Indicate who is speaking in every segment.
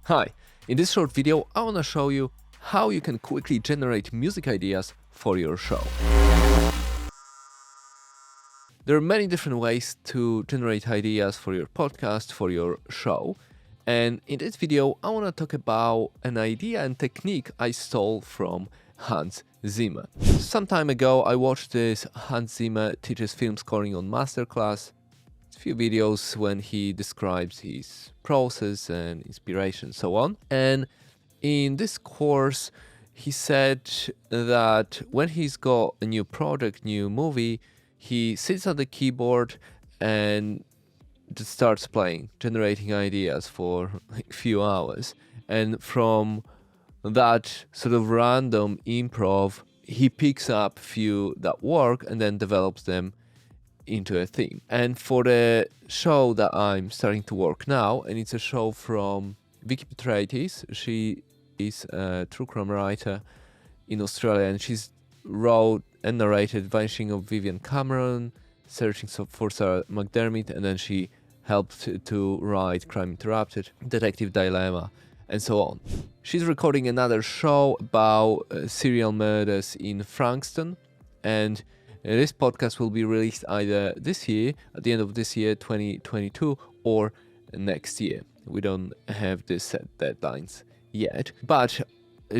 Speaker 1: Hi, in this short video I want to show you how you can quickly generate music ideas for your show. There are many different ways to generate ideas for your podcast, for your show, and in this video I want to talk about an idea and technique I stole from Hans Zimmer. Some time ago I watched this Hans Zimmer teaches film scoring on masterclass. Few videos when he describes his process and inspiration and so on. And in this course, he said that when he's got a new project, new movie, he sits at the keyboard and just starts playing, generating ideas for like a few hours. And from that sort of random improv, he picks up a few that work and then develops them into a theme. And for the show that I'm starting to work now, and it's a show from Vicky Petraitis. She is a true crime writer in Australia, and she's wrote and narrated Vanishing of Vivian Cameron, Searching for Sarah McDermott, and then she helped to write Crime Interrupted, Detective Dilemma, and so on. She's recording another show about serial murders in Frankston, and this podcast will be released either this year, at the end of this year, 2022, or next year. We don't have this set deadlines yet. But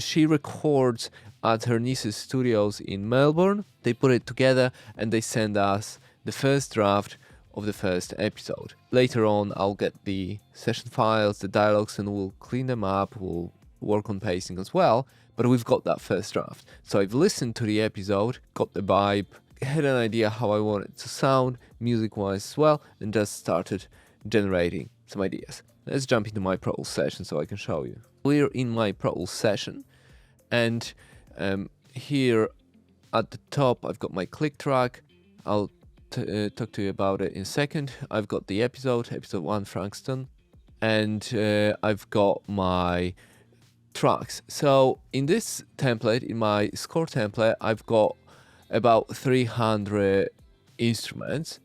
Speaker 1: she records at her niece's studios in Melbourne. They put it together and they send us the first draft of the first episode. Later on, I'll get the session files, the dialogues, and we'll clean them up. We'll work on pacing as well. But we've got that first draft. So I've listened to the episode, got the vibe, had an idea how I want it to sound music-wise as well, and just started generating some ideas. Let's jump into my Pro Tools session so I can show you. We're in my Pro Tools session, and here at the top I've got my click track. I'll talk to you about it in a second. I've got the episode 1 Frankston, and I've got my tracks. So in this template, in my score template, I've got about 300 instruments,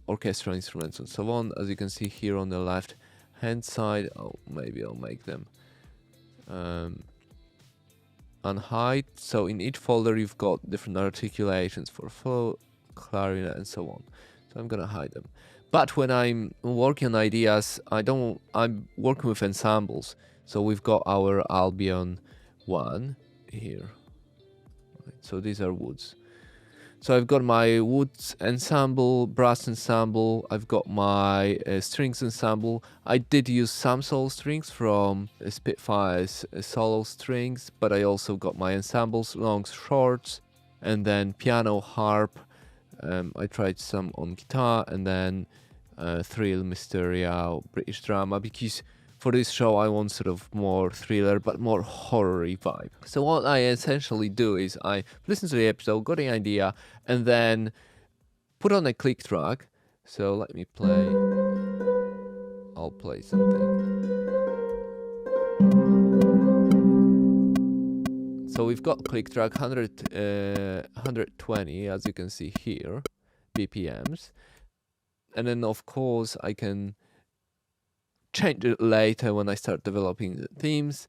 Speaker 1: orchestral instruments and so on. As you can see here on the left hand side, maybe I'll make them unhide. So in each folder you've got different articulations for flow, clarinet and so on. So I'm gonna hide them. But when I'm working on ideas, I'm working with ensembles. So we've got our Albion 1 here. So these are woods. So I've got my woods ensemble, brass ensemble. I've got my strings ensemble. I did use some solo strings from Spitfire's solo strings, but I also got my ensembles, longs, shorts, and then piano, harp. I tried some on guitar, and then thrill, mysteria, British drama, because for this show I want sort of more thriller but more horror-y vibe. So what I essentially do is I listen to the episode, got the idea, and then put on a click track. So let me play. I'll play something. So we've got click track 120, as you can see here, BPMs. And then of course I can change it later when I start developing the themes.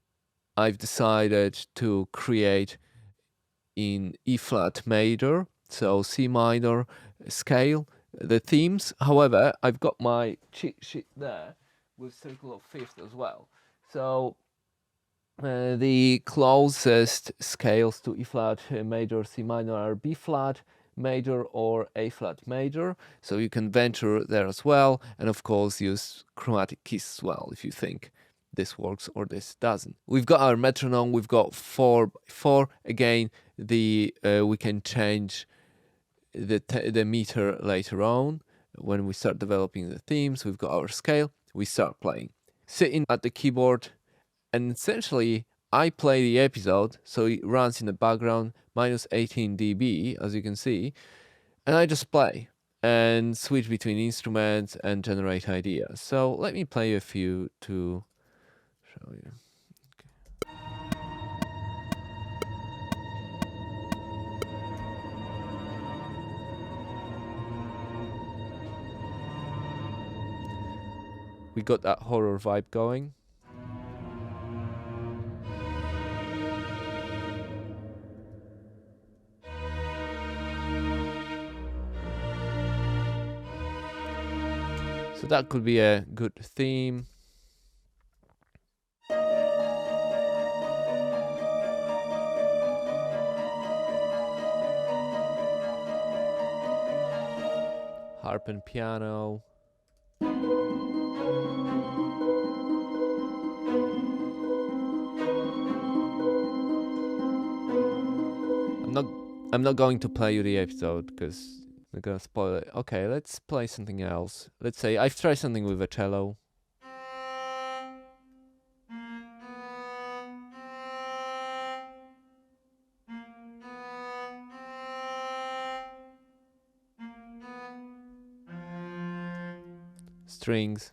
Speaker 1: I've decided to create in E-flat major, so C minor scale, the themes. However, I've got my cheat sheet there with circle of fifth as well. So the closest scales to E-flat major, C minor are B-flat major or A-flat major, so you can venture there as well, and of course use chromatic keys as well if you think this works or this doesn't. We've got our metronome, we've got 4x4. Again, we can change the meter later on when we start developing the themes. We've got our scale, we start playing. Sitting at the keyboard, and essentially I play the episode, so it runs in the background, minus 18 dB, as you can see, and I just play and switch between instruments and generate ideas. So let me play a few to show you. We got that horror vibe going. So that could be a good theme. Harp and piano. I'm not going to play you the episode because I'm gonna spoil it. Okay, let's play something else. Let's say I've tried something with a cello. Strings.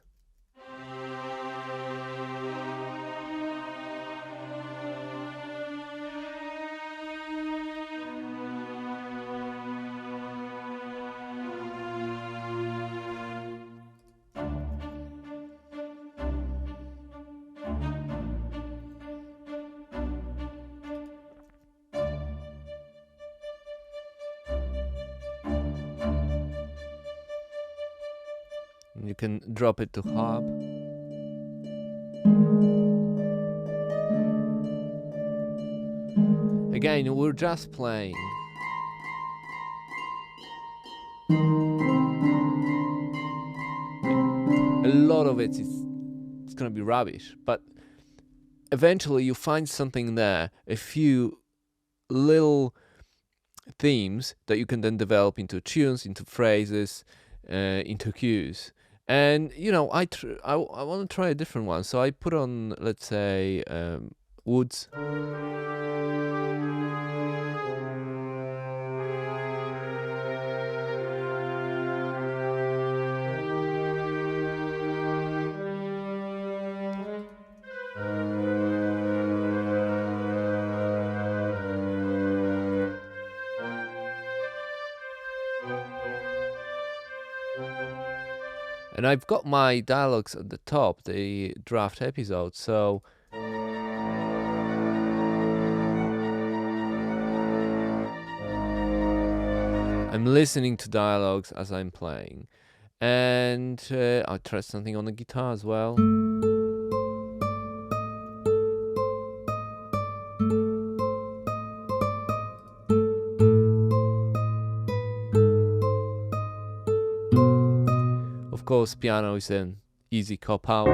Speaker 1: You can drop it to harp. Again, we're just playing. A lot of it's gonna be rubbish, but eventually you find something there, a few little themes that you can then develop into tunes, into phrases, into cues. And I want to try a different one, so I put on, let's say, woods. And I've got my dialogues at the top, the draft episode, so I'm listening to dialogues as I'm playing. And I'll try something on the guitar as well. Of course, piano is an easy cop-out.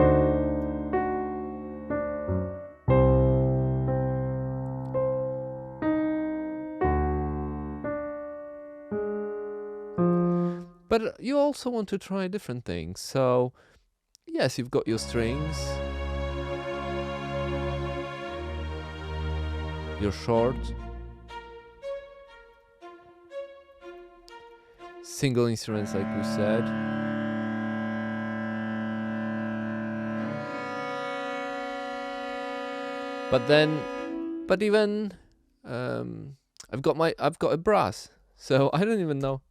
Speaker 1: But you also want to try different things. So, yes, you've got your strings, your short, single instruments like we said. But even I've got a brass, so I don't even know.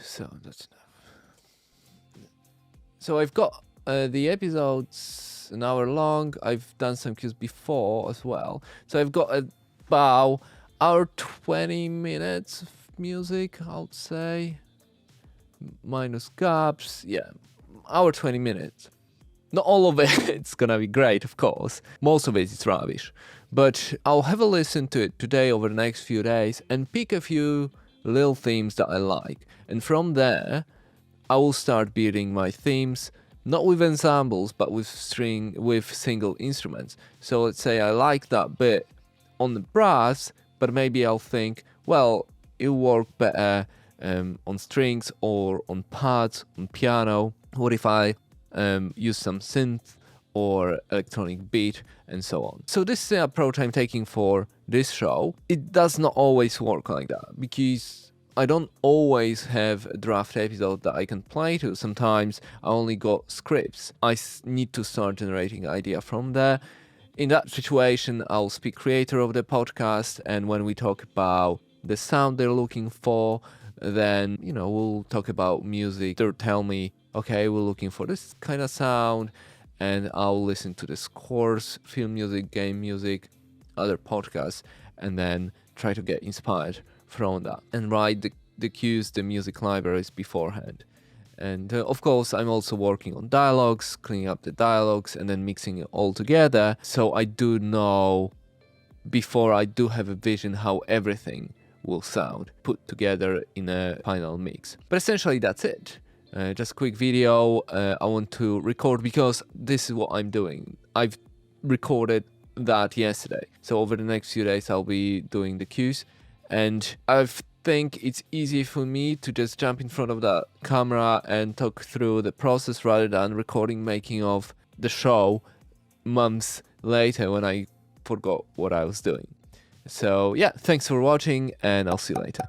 Speaker 1: So that's enough. So I've got the episodes an hour long. I've done some cues before as well. So I've got about hour 20 minutes of music, I would say. Minus gaps. Yeah, hour 20 minutes. Not all of it's gonna be great, of course. Most of it is rubbish. But I'll have a listen to it today over the next few days and pick a few little themes that I like. And from there, I will start building my themes, not with ensembles, but with single instruments. So let's say I like that bit on the brass, but maybe I'll think, well, it'll work better on strings or on pads, on piano. What if I use some synth or electronic beat and so on? So this is the approach I'm taking for this show. It does not always work like that, because I don't always have a draft episode that I can play to. Sometimes I only got scripts. I need to start generating idea from there. In that situation, I'll speak creator of the podcast, and when we talk about the sound they're looking for, then, we'll talk about music. They'll tell me, okay, we're looking for this kind of sound, and I'll listen to the scores, film music, game music, other podcasts, and then try to get inspired from that and write the cues, the music libraries beforehand. And of course, I'm also working on dialogues, cleaning up the dialogues, and then mixing it all together. So I do know, before I do have a vision, how everything will sound put together in a final mix. But essentially that's it. Just a quick video I want to record, because this is what I'm doing. I've recorded that yesterday, so over the next few days I'll be doing the cues, and I think it's easy for me to just jump in front of the camera and talk through the process rather than recording making of the show months later when I forgot what I was doing. So yeah, thanks for watching, and I'll see you later.